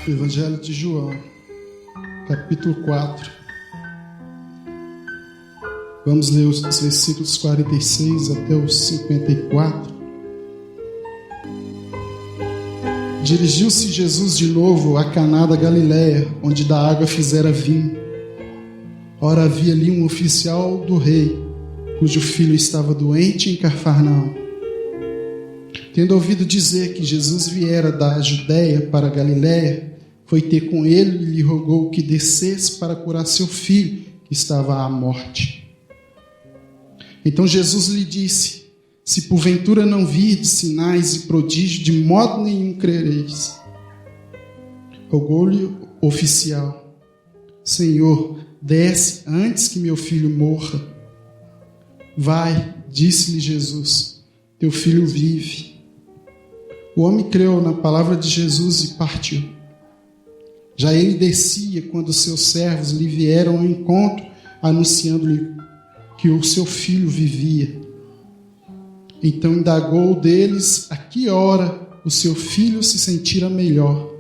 Evangelho de João, capítulo 4. Vamos ler os versículos 46 até os 54. Dirigiu-se Jesus de novo a Caná da Galileia, onde da água fizera vinho. Ora, havia ali um oficial do rei, cujo filho estava doente em Cafarnaum. Tendo ouvido dizer que Jesus viera da Judéia para a Galileia, foi ter com ele e lhe rogou que descesse para curar seu filho, que estava à morte. Então Jesus lhe disse: se porventura não virdes sinais e prodígios, de modo nenhum crereis. Rogou-lhe o oficial: Senhor, desce antes que meu filho morra. Vai, disse-lhe Jesus, teu filho vive. O homem creu na palavra de Jesus e partiu. Já ele descia quando seus servos lhe vieram ao encontro, anunciando-lhe que o seu filho vivia. Então indagou deles a que hora o seu filho se sentira melhor.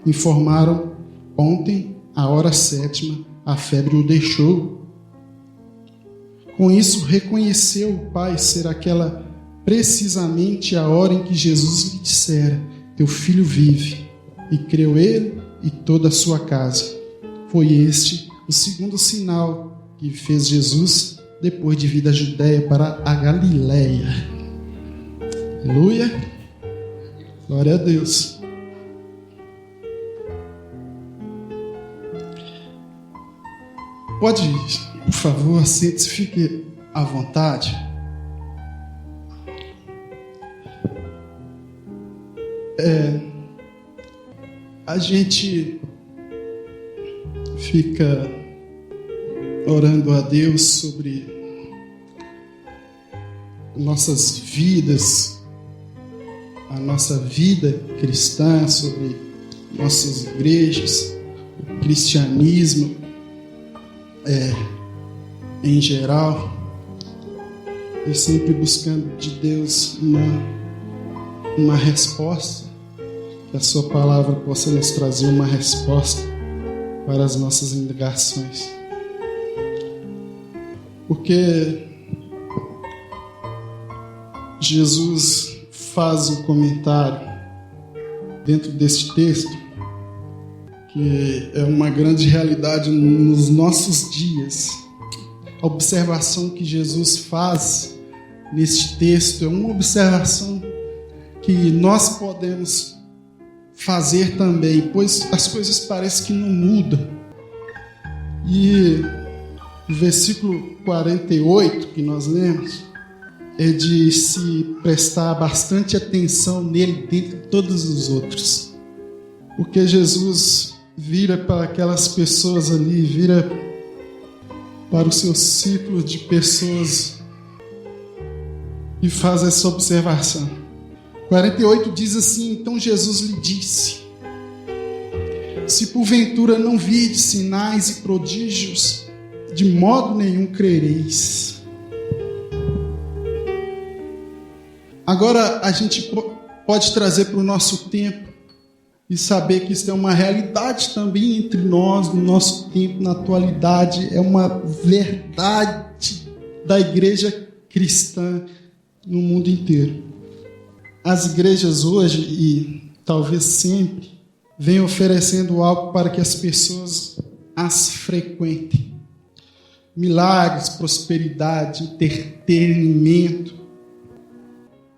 Informaram: ontem, à hora 7, a febre o deixou. Com isso, reconheceu o pai ser aquela precisamente a hora em que Jesus lhe dissera: teu filho vive. E creu ele e toda a sua casa. Foi este o segundo sinal que fez Jesus depois de vir da Judéia para a Galileia. Aleluia. Glória a Deus. Pode, por favor, sente-se, fique à vontade. A gente fica orando a Deus sobre nossas vidas, a nossa vida cristã, sobre nossas igrejas, o cristianismo em geral, e sempre buscando de Deus uma resposta, que a sua palavra possa nos trazer uma resposta para as nossas indagações. Porque Jesus faz um comentário dentro deste texto que é uma grande realidade nos nossos dias. A observação que Jesus faz neste texto é uma observação que nós podemos fazer também, pois as coisas parecem que não mudam. E o versículo 48 que nós lemos é de se prestar bastante atenção nele dentre todos os outros, porque Jesus vira para aquelas pessoas ali, vira para o seu círculo de pessoas e faz essa observação. 48 diz assim: então Jesus lhe disse: se porventura não virdes sinais e prodígios, de modo nenhum crereis. Agora a gente pode trazer para o nosso tempo e saber que isso é uma realidade também entre nós, no nosso tempo, na atualidade. É uma verdade da igreja cristã no mundo inteiro. As igrejas hoje, e talvez sempre, vêm oferecendo algo para que as pessoas as frequentem. Milagres, prosperidade, entretenimento.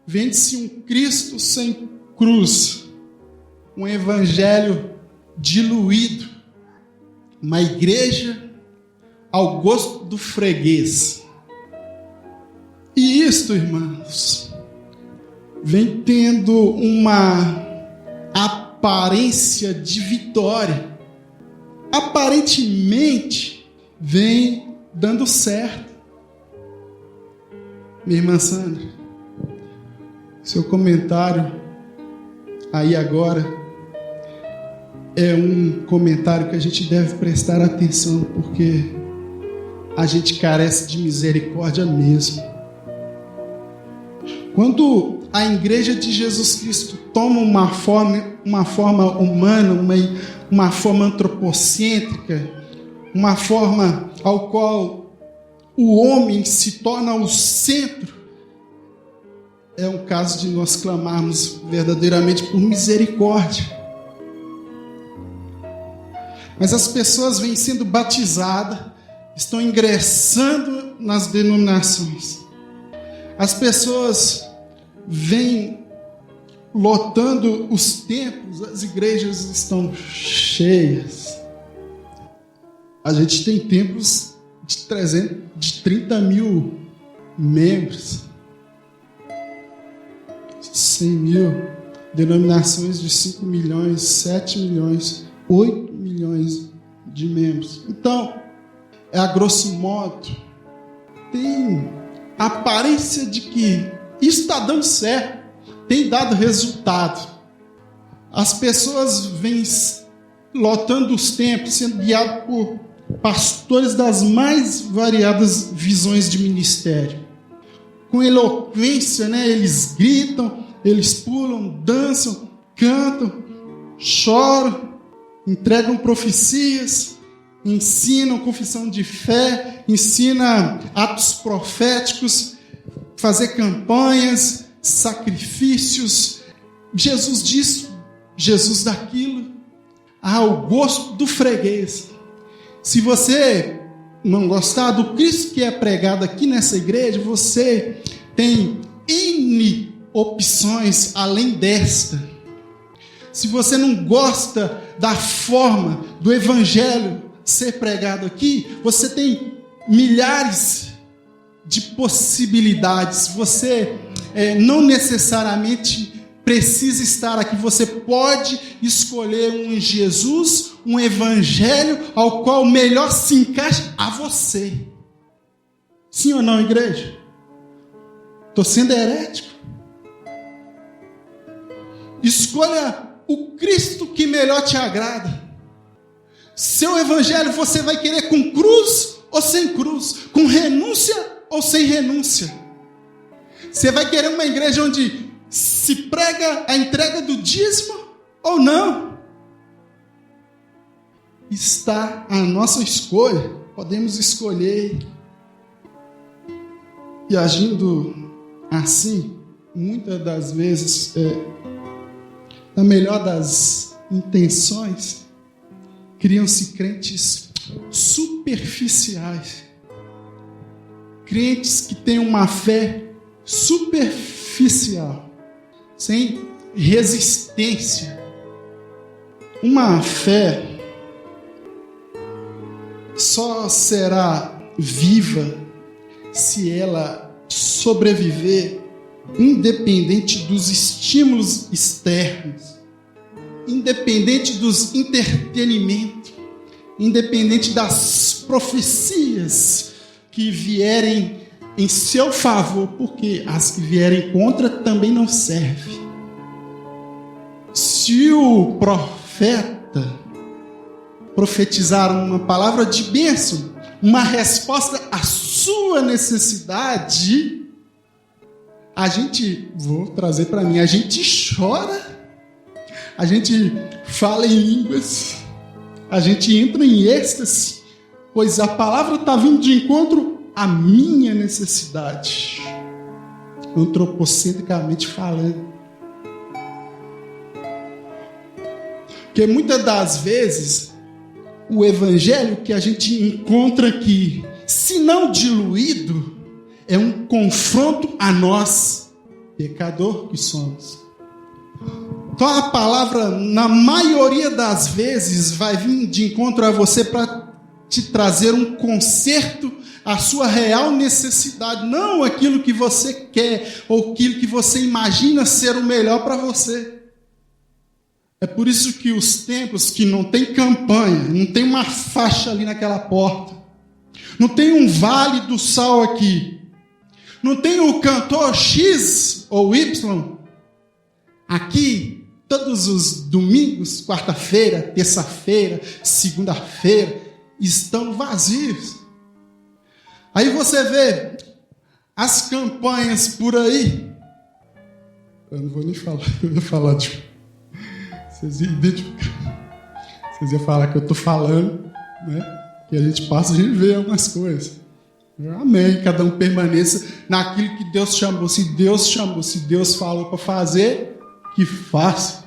Vende-se um Cristo sem cruz, um evangelho diluído, uma igreja ao gosto do freguês. E isto, irmãos, vem tendo uma aparência de vitória. Aparentemente, vem dando certo. Minha irmã Sandra, seu comentário aí agora é um comentário que a gente deve prestar atenção, porque a gente carece de misericórdia mesmo. Quando a igreja de Jesus Cristo toma uma forma humana, uma forma antropocêntrica, uma forma ao qual o homem se torna o centro, é um caso de nós clamarmos verdadeiramente por misericórdia. Mas as pessoas vêm sendo batizadas, estão ingressando nas denominações. As pessoas vêm lotando os templos, as igrejas estão cheias. A gente tem templos de 30 mil membros, 100 mil, denominações de 5 milhões, 7 milhões, 8 milhões de membros. Então, a grosso modo, tem a aparência de que isso está dando certo, tem dado resultado. As pessoas vêm lotando os templos, sendo guiados por pastores das mais variadas visões de ministério. Com eloquência, eles gritam, eles pulam, dançam, cantam, choram, entregam profecias, ensinam confissão de fé, ensinam atos proféticos, fazer campanhas, sacrifícios, Jesus disso, Jesus daquilo, ao gosto do freguês. Se você não gostar do Cristo que é pregado aqui nessa igreja, você tem N opções além desta. Se você não gosta da forma do evangelho ser pregado aqui, você tem milhares de possibilidades. Você não necessariamente precisa estar aqui. Você pode escolher um Jesus, um evangelho ao qual melhor se encaixa a você. Sim ou não, igreja? Estou sendo herético? Escolha o Cristo que melhor te agrada. Seu evangelho você vai querer com cruz ou sem cruz, com renúncia ou sem renúncia. Você vai querer uma igreja onde se prega a entrega do dízimo ou não? Está a nossa escolha. Podemos escolher. E agindo assim, muitas das vezes, na melhor das intenções, criam-se crentes superficiais. Crentes que têm uma fé superficial, sem resistência. Uma fé só será viva se ela sobreviver independente dos estímulos externos, independente dos entretenimentos, independente das profecias que vierem em seu favor, porque as que vierem contra também não servem. Se o profeta profetizar uma palavra de bênção, uma resposta à sua necessidade, a gente, vou trazer para mim, a gente chora, a gente fala em línguas, a gente entra em êxtase, pois a palavra está vindo de encontro à minha necessidade, antropocentricamente falando. Porque muitas das vezes, o evangelho que a gente encontra aqui, se não diluído, é um confronto a nós, pecador que somos. Então a palavra, na maioria das vezes, vai vir de encontro a você para te trazer um conserto à sua real necessidade, não aquilo que você quer ou aquilo que você imagina ser o melhor para você. É por isso que os templos que não tem campanha, não tem uma faixa ali naquela porta, não tem um vale do sal aqui, não tem o cantor X ou Y aqui, todos os domingos, quarta-feira, terça-feira, segunda-feira, estão vazios. Aí você vê as campanhas por aí, Eu não vou nem falar. Eu ia falar de... Vocês iam identificar. Vocês iam falar que eu estou falando, né? Que a gente passa, a gente vê algumas coisas. Amém. Cada um permaneça naquilo que Deus chamou. Se Deus chamou, se Deus falou para fazer, que faça.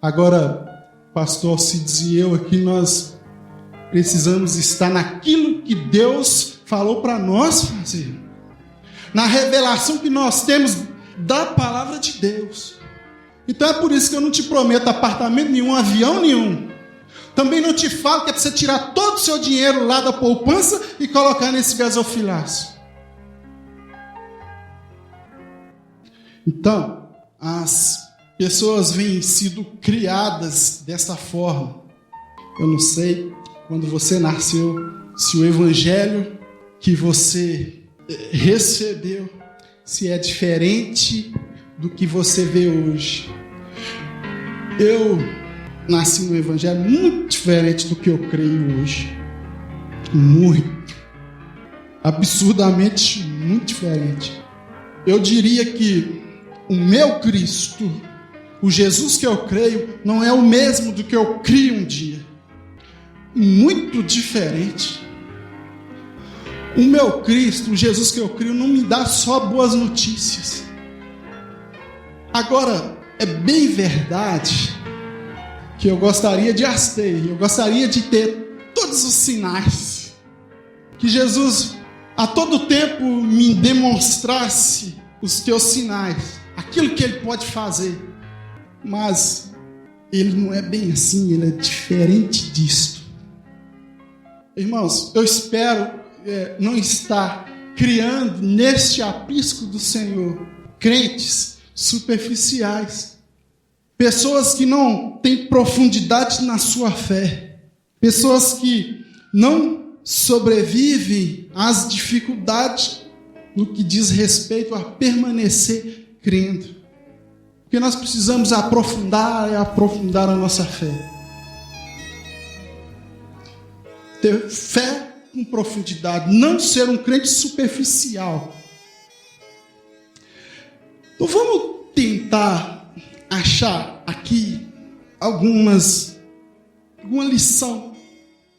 Agora, pastor Alcides e eu aqui, nós precisamos estar naquilo que Deus falou para nós fazer. Na revelação que nós temos da palavra de Deus. Então é por isso que eu não te prometo apartamento nenhum, avião nenhum. Também não te falo que é para você tirar todo o seu dinheiro lá da poupança e colocar nesse gasofilaço. Então, as pessoas vêm sido criadas dessa forma. Eu não sei, quando você nasceu, se o evangelho que você recebeu, se é diferente do que você vê hoje. Eu nasci no evangelho muito diferente do que eu creio hoje. Muito. Absurdamente muito diferente. Eu diria que o meu Cristo, o Jesus que eu creio, não é o mesmo do que eu crio um dia. Muito diferente. O meu Cristo, o Jesus que eu crio, não me dá só boas notícias. Agora, é bem verdade que eu gostaria de eu gostaria de ter todos os sinais. Que Jesus, a todo tempo, me demonstrasse os teus sinais. Aquilo que Ele pode fazer. Mas Ele não é bem assim, Ele é diferente disto. Irmãos, eu espero não estar criando neste aprisco do Senhor crentes superficiais, pessoas que não têm profundidade na sua fé, pessoas que não sobrevivem às dificuldades no que diz respeito a permanecer crendo. Porque nós precisamos aprofundar a nossa fé. Ter fé com profundidade, não ser um crente superficial. Então vamos tentar achar aqui alguma lição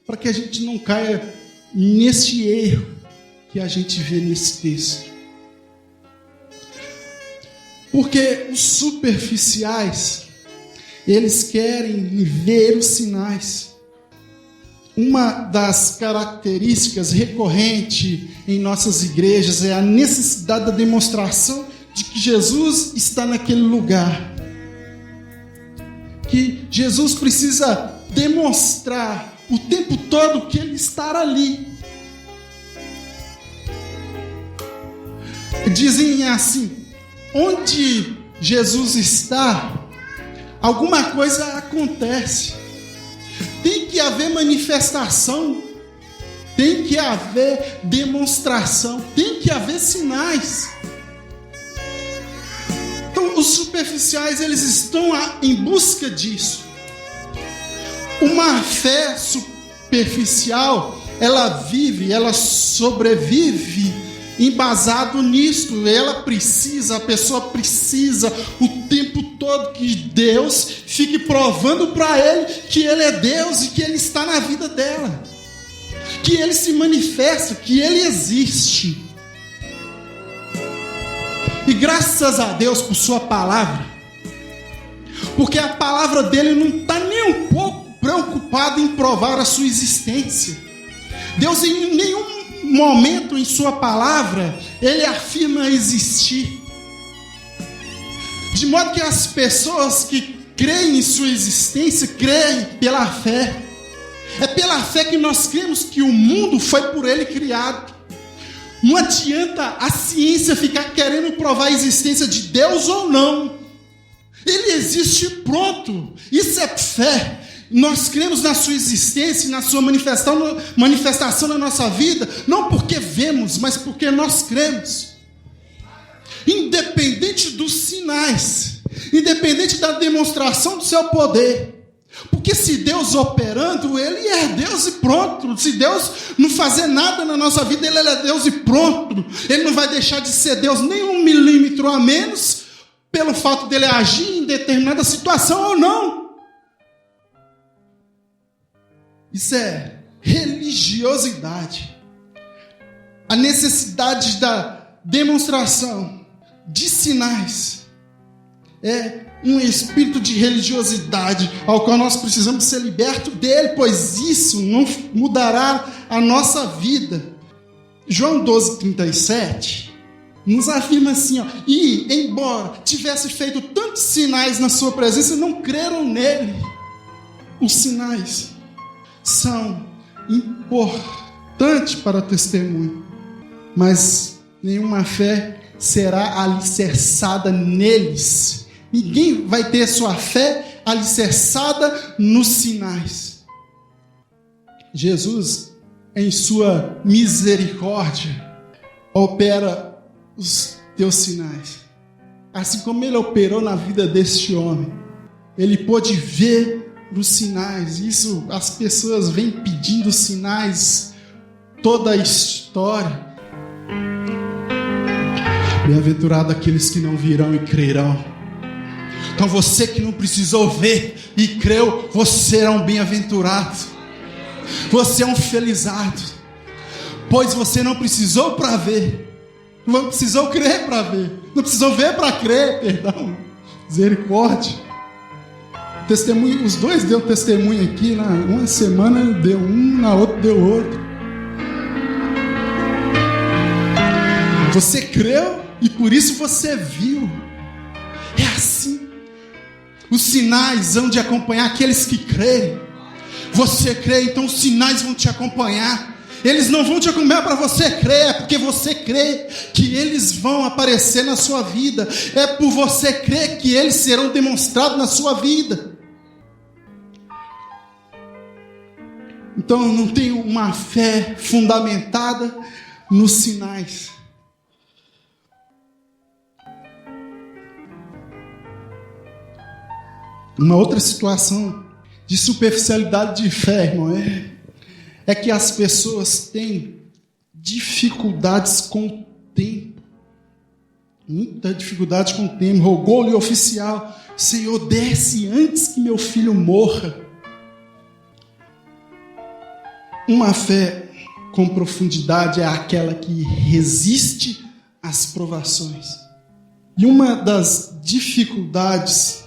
para que a gente não caia nesse erro que a gente vê nesse texto. Porque os superficiais, eles querem ver os sinais. Uma das características recorrentes em nossas igrejas é a necessidade da demonstração de que Jesus está naquele lugar. Que Jesus precisa demonstrar o tempo todo que Ele está ali. Dizem assim, onde Jesus está, alguma coisa acontece. Tem que haver manifestação, tem que haver demonstração, tem que haver sinais. Então, os superficiais, eles estão em busca disso. Uma fé superficial, ela sobrevive embasado nisto. A pessoa precisa o tempo todo que Deus fique provando para ele que Ele é Deus e que Ele está na vida dela, que Ele se manifesta, que Ele existe. E graças a Deus por sua palavra, porque a palavra dele não está nem um pouco preocupada em provar a sua existência. Deus em nenhum momento em sua palavra Ele afirma existir. De modo que as pessoas que creem em sua existência, creem pela fé. É pela fé que nós cremos que o mundo foi por Ele criado. Não adianta a ciência ficar querendo provar a existência de Deus ou não. Ele existe, pronto. Isso é fé. Nós cremos na sua existência, na sua manifestação na nossa vida, não porque vemos, mas porque nós cremos. Independente dos sinais, independente da demonstração do seu poder. Porque se Deus operando, Ele é Deus e pronto. Se Deus não fazer nada na nossa vida, Ele é Deus e pronto. Ele não vai deixar de ser Deus nem 1 milímetro a menos pelo fato dele agir em determinada situação ou não. Isso é religiosidade. A necessidade da demonstração de sinais é um espírito de religiosidade ao qual nós precisamos ser libertos dele, pois isso não mudará a nossa vida. João 12:37 nos afirma assim, ó, e embora tivesse feito tantos sinais na sua presença, não creram nele. Os sinais são importantes para o testemunho, mas nenhuma fé será alicerçada neles. Ninguém vai ter sua fé alicerçada nos sinais. Jesus, em sua misericórdia, opera os teus sinais. Assim como ele operou na vida deste homem, ele pôde ver os sinais. Isso, as pessoas vêm pedindo sinais toda a história. Bem-aventurado aqueles que não virão e crerão. Então você que não precisou ver e creu, você é um bem-aventurado. Você é um felizardo. Pois você não precisou para ver. Não precisou crer para ver. Não precisou ver para crer, perdão. Misericórdia. Testemunho, os dois deu testemunho aqui. Uma semana deu um, na outra deu outro. Você creu e por isso você viu. É assim. Os sinais vão te acompanhar aqueles que crerem. Você crê, então os sinais vão te acompanhar. Eles não vão te acompanhar para você crer, é porque você crê que eles vão aparecer na sua vida. É por você crer que eles serão demonstrados na sua vida. Então eu não tenho uma fé fundamentada nos sinais. Uma outra situação de superficialidade de fé, irmão, é que as pessoas têm dificuldades com o tempo. Muita dificuldade com o tempo. Rogou-lhe o oficial: Senhor, desce antes que meu filho morra. Uma fé com profundidade é aquela que resiste às provações. E uma das dificuldades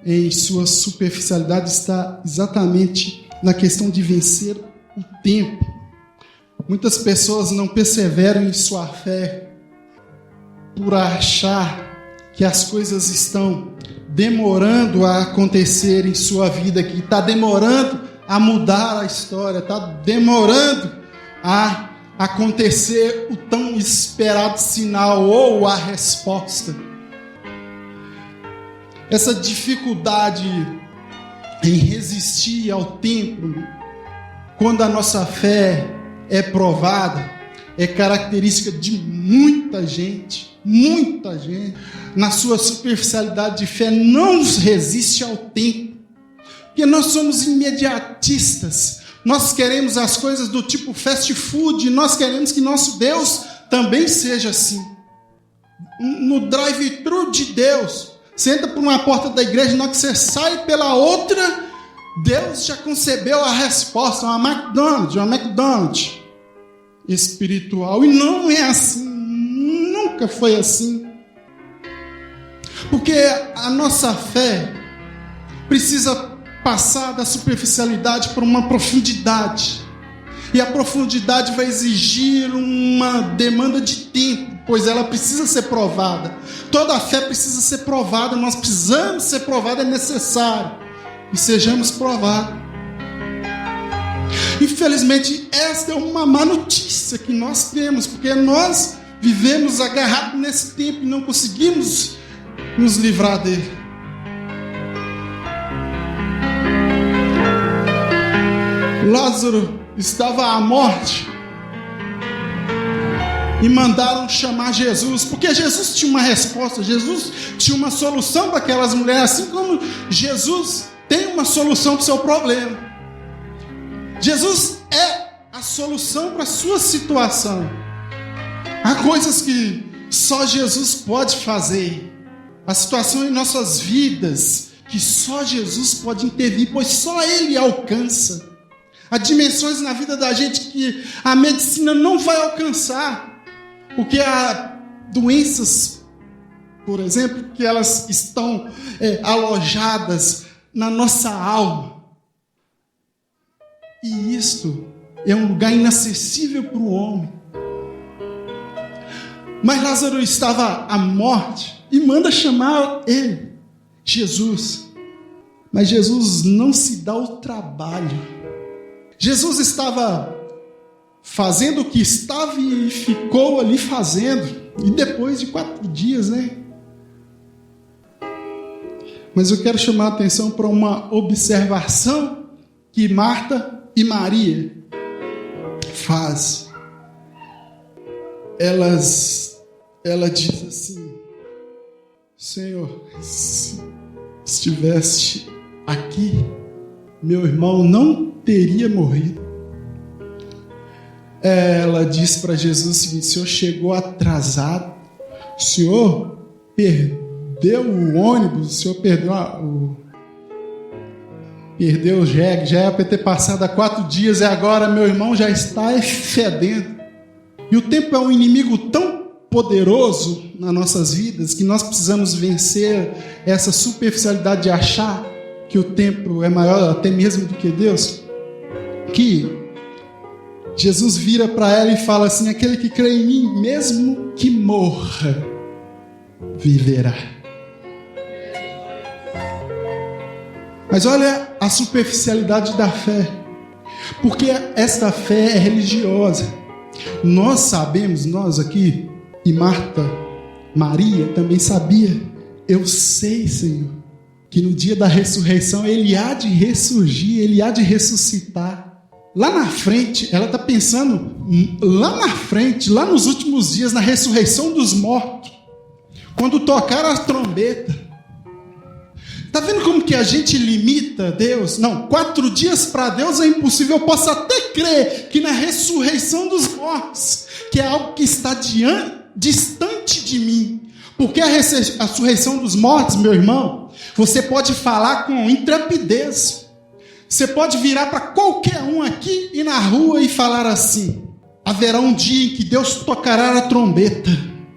em sua superficialidade está exatamente na questão de vencer o tempo. Muitas pessoas não perseveram em sua fé por achar que as coisas estão demorando a acontecer em sua vida, que está demorando a mudar a história, está demorando a acontecer o tão esperado sinal ou a resposta. Essa dificuldade em resistir ao tempo, quando a nossa fé é provada, é característica de muita gente, na sua superficialidade de fé, não resiste ao tempo, porque nós somos imediatistas, nós queremos as coisas do tipo fast food, nós queremos que nosso Deus também seja assim. No drive-thru de Deus, você entra por uma porta da igreja, na hora que você sai pela outra, Deus já concebeu a resposta, uma McDonald's espiritual. E não é assim, nunca foi assim. Porque a nossa fé precisa passar da superficialidade para uma profundidade. E a profundidade vai exigir uma demanda de tempo, pois ela precisa ser provada. Toda a fé precisa ser provada, nós precisamos ser provados, é necessário. E sejamos provados. Infelizmente, esta é uma má notícia que nós temos, porque nós vivemos agarrados nesse tempo e não conseguimos nos livrar dele. Lázaro estava à morte e mandaram chamar Jesus, porque Jesus tinha uma resposta, Jesus tinha uma solução para aquelas mulheres, assim como Jesus tem uma solução para o seu problema. Jesus é a solução para a sua situação. Há coisas que só Jesus pode fazer. a situação em nossas vidas que só Jesus pode intervir, pois só Ele alcança. Há dimensões na vida da gente que a medicina não vai alcançar, porque há doenças, por exemplo, que elas estão alojadas na nossa alma. E isto é um lugar inacessível para o homem. Mas Lázaro estava à morte e manda chamar ele, Jesus. Mas Jesus não se dá o trabalho. Jesus estava fazendo o que estava e ficou ali fazendo. E depois de 4 dias, né? Mas eu quero chamar a atenção para uma observação que Marta e Maria fazem. Ela diz assim: Senhor, se estivesse aqui, meu irmão não teria morrido. Ela disse para Jesus o seguinte: o Senhor chegou atrasado, o Senhor perdeu o ônibus, o Senhor perdeu o jegue, já era para ter passado há 4 dias e agora meu irmão já está fedendo. E o tempo é um inimigo tão poderoso nas nossas vidas que nós precisamos vencer essa superficialidade de achar que o tempo é maior até mesmo do que Deus. Que Jesus vira para ela e fala assim: aquele que crê em mim, mesmo que morra, viverá. Mas olha a superficialidade da fé, porque esta fé é religiosa. Nós sabemos, nós aqui, e Maria também sabia: eu sei, Senhor, que no dia da ressurreição Ele há de ressurgir, Ele há de ressuscitar. Lá na frente, ela está pensando, lá na frente, lá nos últimos dias, na ressurreição dos mortos, quando tocar a trombeta. Está vendo como que a gente limita Deus? Não, 4 dias para Deus é impossível. Eu posso até crer que na ressurreição dos mortos, que é algo que está distante de mim, porque a ressurreição dos mortos, meu irmão, você pode falar com intrepidez. Você pode virar para qualquer um aqui e na rua e falar assim: haverá um dia em que Deus tocará a trombeta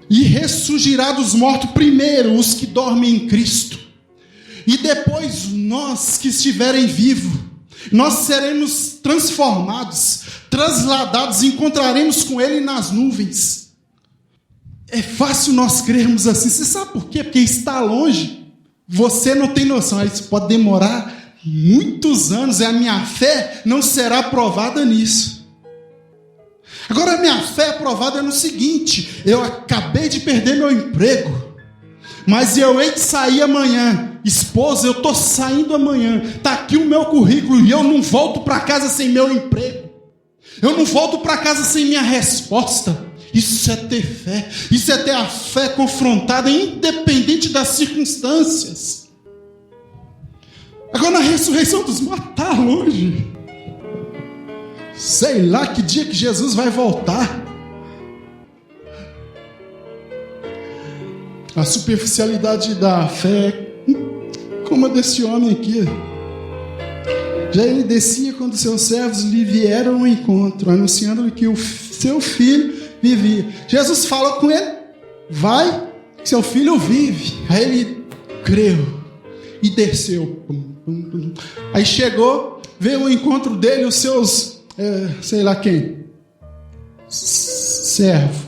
e ressurgirá dos mortos primeiro os que dormem em Cristo. E depois nós que estiverem vivos, nós seremos transformados, transladados, encontraremos com Ele nas nuvens. É fácil nós crermos assim. Você sabe por quê? Porque está longe. Você não tem noção. Isso pode demorar muitos anos e a minha fé não será provada nisso. Agora a minha fé é provada no seguinte: eu acabei de perder meu emprego, mas eu hei de sair amanhã. Esposa, eu estou saindo amanhã. Está aqui o meu currículo e eu não volto para casa sem meu emprego. Eu não volto para casa sem minha resposta. Isso é ter fé. Isso é ter a fé confrontada, independente das circunstâncias. Agora, na ressurreição dos mortos, está longe. Sei lá que dia que Jesus vai voltar. A superficialidade da fé, como a desse homem aqui. Já ele descia quando seus servos lhe vieram ao encontro, anunciando-lhe que o seu filho vivia. Jesus falou com ele: vai, seu filho vive. Aí ele creu e desceu. Aí chegou, veio ao encontro dele os seus, sei lá quem, servo.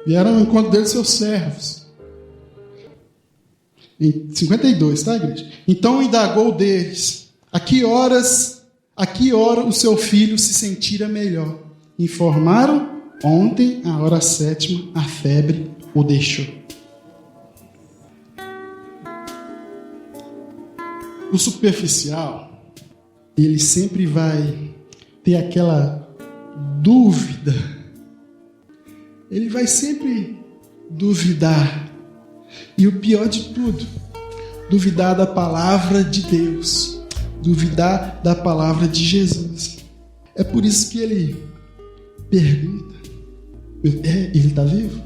Vieram ao encontro dele seus servos. Em 52, tá, igreja? Então indagou deles: a que hora o seu filho se sentira melhor? Informaram: ontem, à hora 7ª, a febre o deixou. O superficial, ele sempre vai ter aquela dúvida. Ele vai sempre duvidar. E o pior de tudo, duvidar da palavra de Deus, duvidar da palavra de Jesus. É por isso que ele pergunta: ele está vivo?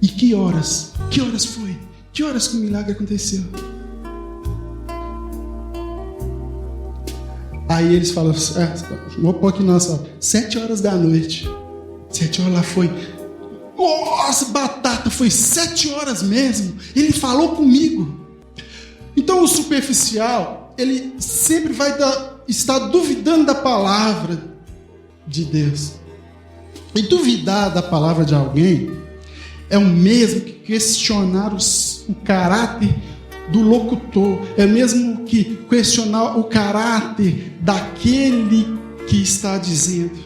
E que horas? Que horas foi Que horas que o milagre aconteceu? Aí eles falam, vou pôr aqui nossa, 7 horas da noite. 7 horas lá foi. Nossa, batata, foi 7 horas mesmo. Ele falou comigo. Então o superficial, ele sempre vai estar duvidando da palavra de Deus. E duvidar da palavra de alguém é o mesmo que questionar o caráter do locutor. É mesmo que questionar o caráter daquele que está dizendo.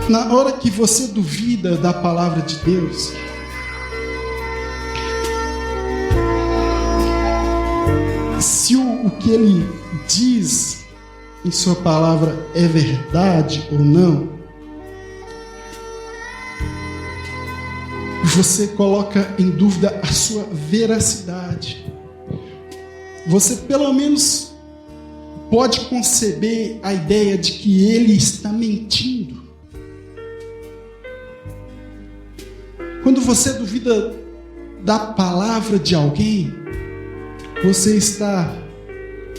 Na hora que você duvida da palavra de Deus, se o que ele diz em sua palavra é verdade ou não, você coloca em dúvida a sua veracidade. Você pelo menos pode conceber a ideia de que ele está mentindo. Quando você duvida da palavra de alguém, você está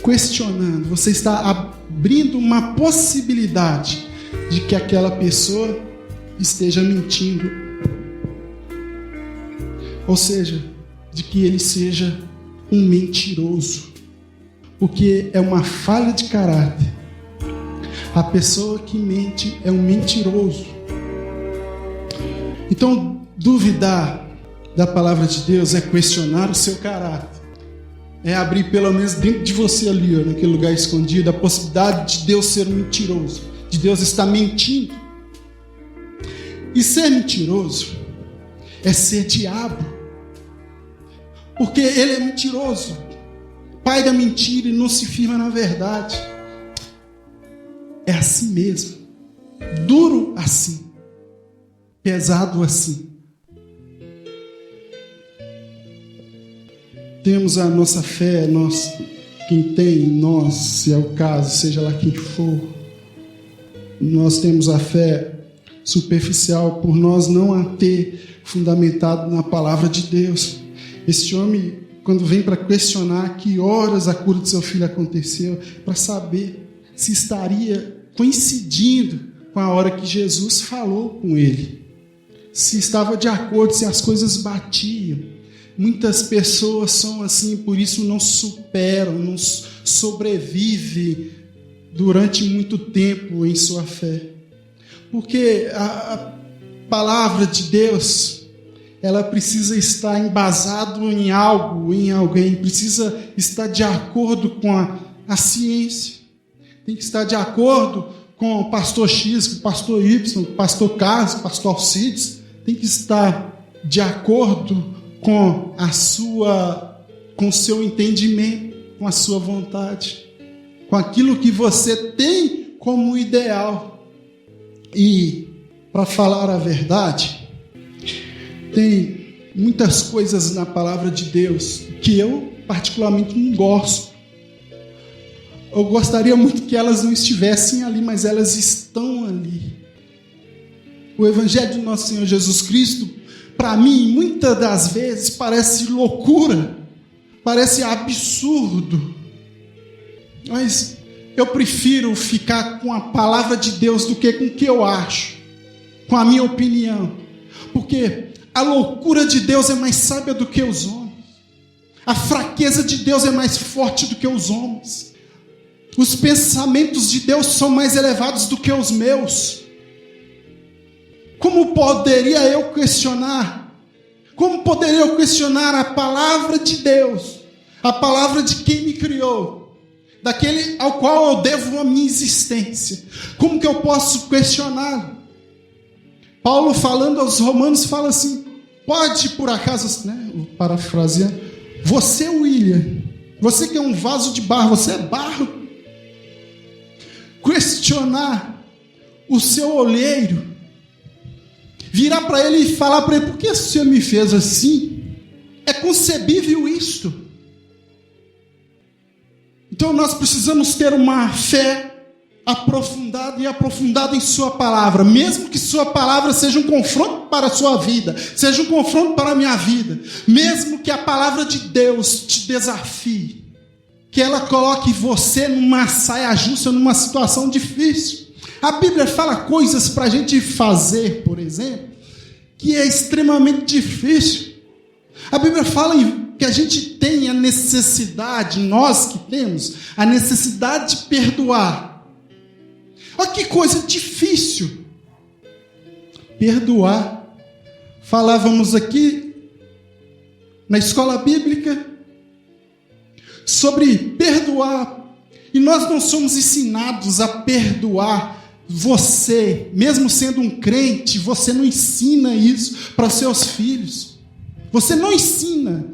questionando, você está abrindo uma possibilidade de que aquela pessoa esteja mentindo. Ou seja, de que ele seja um mentiroso. Porque é uma falha de caráter. A pessoa que mente é um mentiroso. Então, duvidar da palavra de Deus é questionar o seu caráter. É abrir pelo menos dentro de você ali, naquele lugar escondido, a possibilidade de Deus ser um mentiroso, de Deus estar mentindo. E ser mentiroso é ser diabo, porque ele é mentiroso, pai da mentira, e não se firma na verdade. É assim mesmo, duro assim, pesado assim. Temos a nossa fé, quem tem, nós, se é o caso, seja lá quem for, nós temos a fé superficial por nós não a ter fundamentado na palavra de Deus. Este homem, quando vem para questionar que horas a cura de seu filho aconteceu, para saber se estaria coincidindo com a hora que Jesus falou com ele, se estava de acordo, se as coisas batiam. Muitas pessoas são assim, por isso não superam, não sobrevivem durante muito tempo em sua fé. Porque a palavra de Deus, ela precisa estar embasada em algo, em alguém, precisa estar de acordo com a ciência, tem que estar de acordo com o pastor X, com o pastor Y, com o pastor Carlos, com o pastor Alcides, tem que estar de acordo com o seu entendimento, com a sua vontade, com aquilo que você tem como ideal. E, para falar a verdade, tem muitas coisas na palavra de Deus que eu particularmente não gosto. Eu gostaria muito que elas não estivessem ali, mas elas estão ali. O Evangelho do nosso Senhor Jesus Cristo, para mim, muitas das vezes parece loucura, parece absurdo, mas eu prefiro ficar com a palavra de Deus do que com o que eu acho, com a minha opinião, porque a loucura de Deus é mais sábia do que os homens, a fraqueza de Deus é mais forte do que os homens, os pensamentos de Deus são mais elevados do que os meus. Como poderia eu questionar? Como poderia eu questionar a palavra de Deus? A palavra de quem me criou? Daquele ao qual eu devo a minha existência. Como que eu posso questionar? Paulo, falando aos romanos, fala assim: pode por acaso, parafraseando, você, William, você que é um vaso de barro, você é barro, questionar o seu olheiro, virar para ele e falar para ele: por que o Senhor me fez assim? É concebível isto? Então nós precisamos ter uma fé aprofundado e aprofundado em sua palavra, mesmo que sua palavra seja um confronto para a sua vida, seja um confronto para a minha vida, mesmo que a palavra de Deus te desafie, que ela coloque você numa saia justa, numa situação difícil. A Bíblia fala coisas para a gente fazer, por exemplo, que é extremamente difícil. A Bíblia fala que a gente tem a necessidade, nós que temos, a necessidade de perdoar. Olha que coisa difícil. Perdoar. Falávamos aqui na escola bíblica sobre perdoar. E nós não somos ensinados a perdoar. Você, mesmo sendo um crente, você não ensina isso para seus filhos. Você não ensina.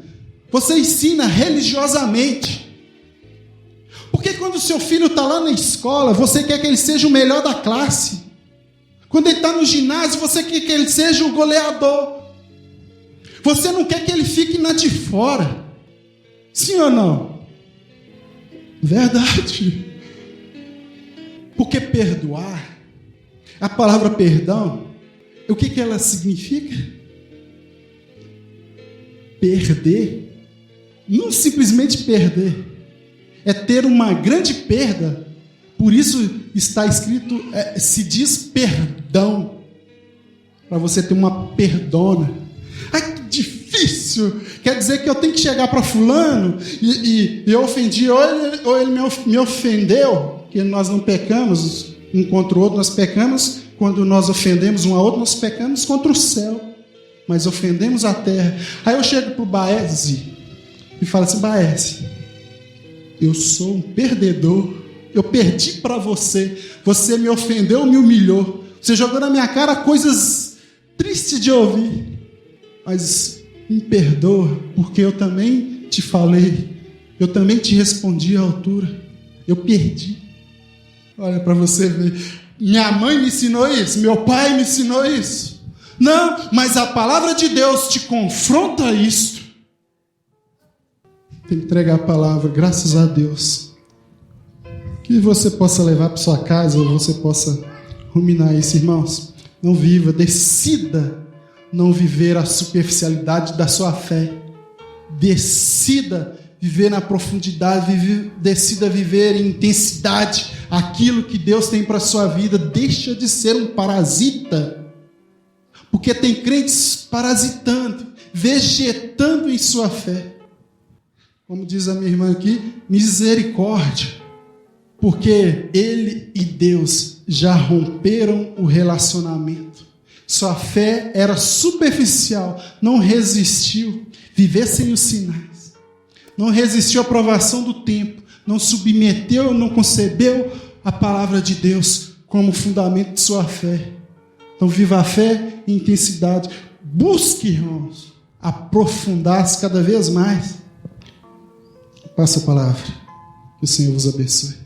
Você ensina religiosamente. Porque quando o seu filho está lá na escola, você quer que ele seja o melhor da classe. Quando ele está no ginásio, você quer que ele seja o goleador. Você não quer que ele fique na de fora. Sim ou não? Verdade. Porque perdoar, a palavra perdão, o que ela significa? Perder. Não simplesmente perder. É ter uma grande perda. Por isso está escrito, se diz perdão. Para você ter uma perdona. Ai, que difícil. Quer dizer que eu tenho que chegar para fulano e eu ofendi, ou ele me ofendeu, que nós não pecamos um contra o outro, nós pecamos quando nós ofendemos um ao outro, nós pecamos contra o céu, mas ofendemos a terra. Aí eu chego para o Baese e falo assim: Baese, eu sou um perdedor, eu perdi para você, você me ofendeu, me humilhou, você jogou na minha cara coisas tristes de ouvir, mas me perdoa, porque eu também te falei, eu também te respondi à altura, eu perdi. Olha para você ver, minha mãe me ensinou isso, meu pai me ensinou isso. Não, mas a palavra de Deus te confronta a isso. Tem que entregar a palavra, graças a Deus. Que você possa levar para sua casa, ou você possa ruminar isso, irmãos. Não viva, decida não viver a superficialidade da sua fé. Decida viver na profundidade, decida viver em intensidade aquilo que Deus tem para a sua vida. Deixa de ser um parasita. Porque tem crentes parasitando, vegetando em sua fé. Como diz a minha irmã aqui, misericórdia. Porque ele e Deus já romperam o relacionamento. Sua fé era superficial, não resistiu viver sem os sinais. Não resistiu à provação do tempo, não submeteu, não concebeu a palavra de Deus como fundamento de sua fé. Então viva a fé em intensidade. Busque, irmãos, aprofundar-se cada vez mais. Passa a palavra. Que o Senhor vos abençoe.